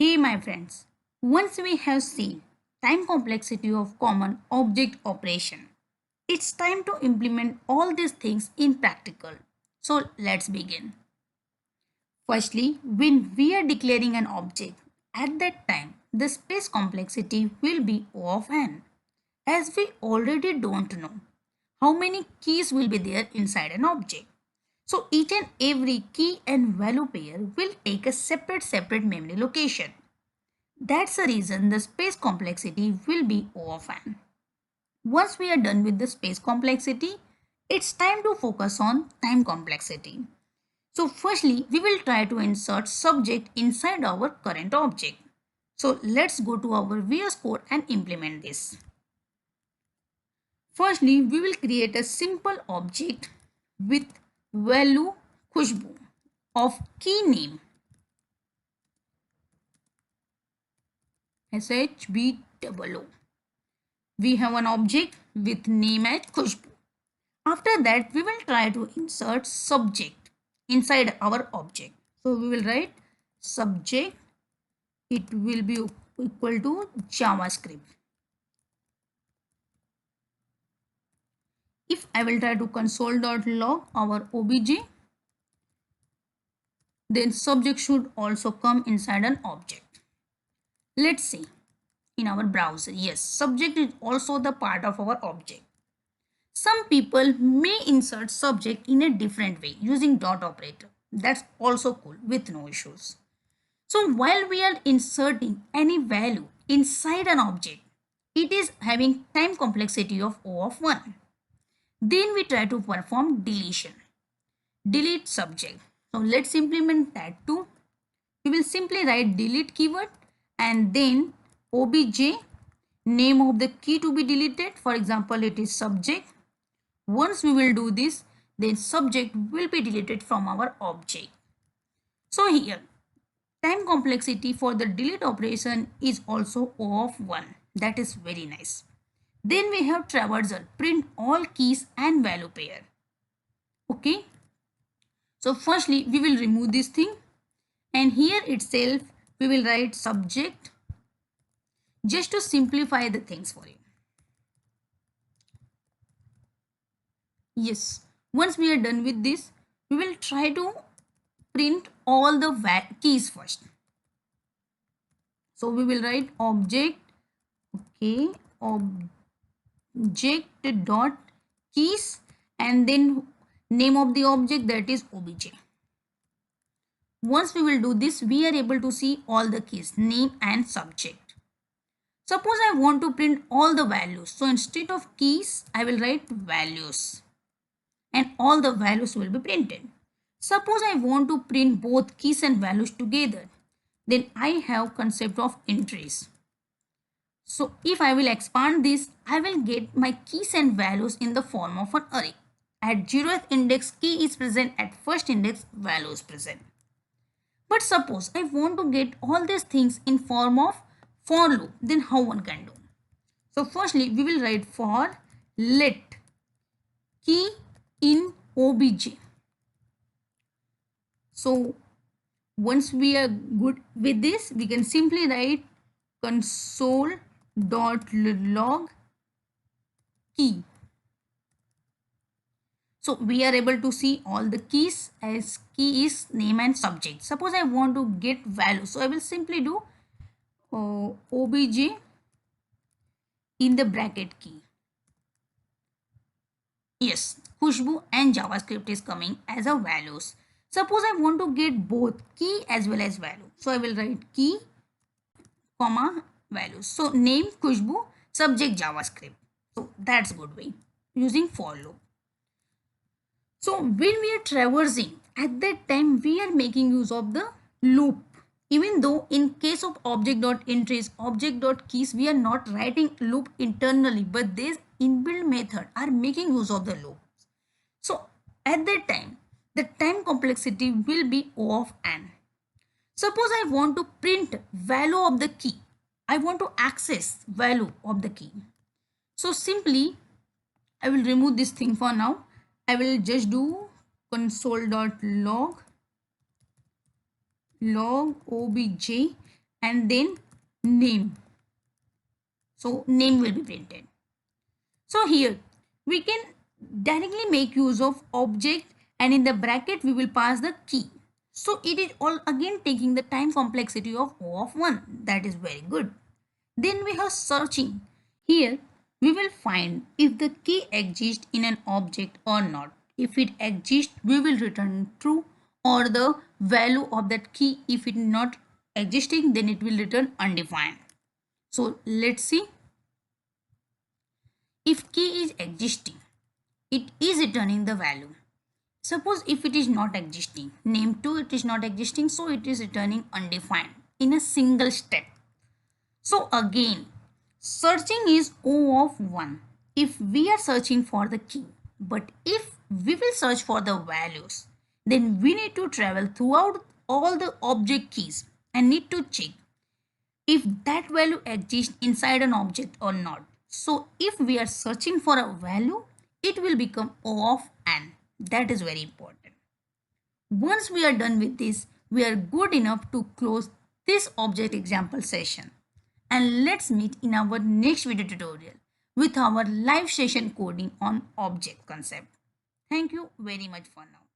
Hey my friends, once we have seen time complexity of common object operation, it's time to implement all these things in practical. So let's begin. Firstly, when we are declaring an object, at that time the space complexity will be O of n, as we already don't know how many keys will be there inside an object. So each and every key and value pair will take a separate memory location. That's the reason the space complexity will be O of n. Once we are done with the space complexity, it's time to focus on time complexity. So firstly, we will try to insert subject inside our current object. So let's go to our VS Code and implement this. Firstly, we will create a simple object with value Khushbu of key name SHBOO. We have an object with name as Khushbu. After that, we will try to insert subject inside our object. So we will write subject, it will be equal to JavaScript. If I will try to console.log our obj, then subject should also come inside an object. Let's see in our browser. Yes, subject is also the part of our object. Some people may insert subject in a different way using dot operator. That's also cool with no issues. So while we are inserting any value inside an object, it is having time complexity of O of 1. Then we try to perform deletion. Delete subject. So let's implement that too. We will simply write delete keyword and then obj name of the key to be deleted. For example, it is subject. Once we will do this, then subject will be deleted from our object. So here, time complexity for the delete operation is also O of 1. That is very nice. Then we have traversal, print all keys and value pair. Okay. So firstly, we will remove this thing and here itself we will write subject just to simplify the things for you. Yes, once we are done with this, we will try to print all the keys first. So we will write object, okay, object dot keys and then name of the object, that is obj. Once we will do this, we are able to see all the keys, name and subject. Suppose I want to print all the values. So instead of keys, I will write values and all the values will be printed. Suppose I want to print both keys and values together. Then I have concept of entries. So if I will expand this, I will get my keys and values in the form of an array. At 0th index, key is present, at first index, value is present. But suppose I want to get all these things in form of for loop, then how one can do? So firstly, we will write for let key in obj. So once we are good with this, we can simply write console.log key. So we are able to see all the keys as key is name and subject. Suppose I want to get value. So I will simply do obj in the bracket key. Yes, Khushbu and JavaScript is coming as a values. Suppose I want to get both key as well as value. So I will write key, comma, values. So name Khushbu, subject JavaScript. So that's good way using for loop. So when we are traversing, at that time we are making use of the loop. Even though in case of object.entries, object.keys, we are not writing loop internally, but this inbuilt method are making use of the loop. So at that time, the time complexity will be O of n. Suppose I want to print value of the key. I want to access value of the key. So simply, I will remove this thing for now. I will just do console.log log obj and then name. So name will be printed. So here we can directly make use of object, and in the bracket we will pass the key. So it is all again taking the time complexity of O of 1. That is very good. Then we have searching. Here we will find if the key exists in an object or not. If it exists, we will return true, or the value of that key. If it is not existing, then it will return undefined. So let's see. If key is existing, it is returning the value. Suppose if it is not existing, name 2 it is not existing, so it is returning undefined in a single step. So again, searching is O of 1 if we are searching for the key. But if we will search for the values, then we need to travel throughout all the object keys and need to check if that value exists inside an object or not. So if we are searching for a value, it will become O of n. That is very important. Once we are done with this, we are good enough to close this object example session. And let's meet in our next video tutorial with our live session coding on object concept. Thank you very much for now.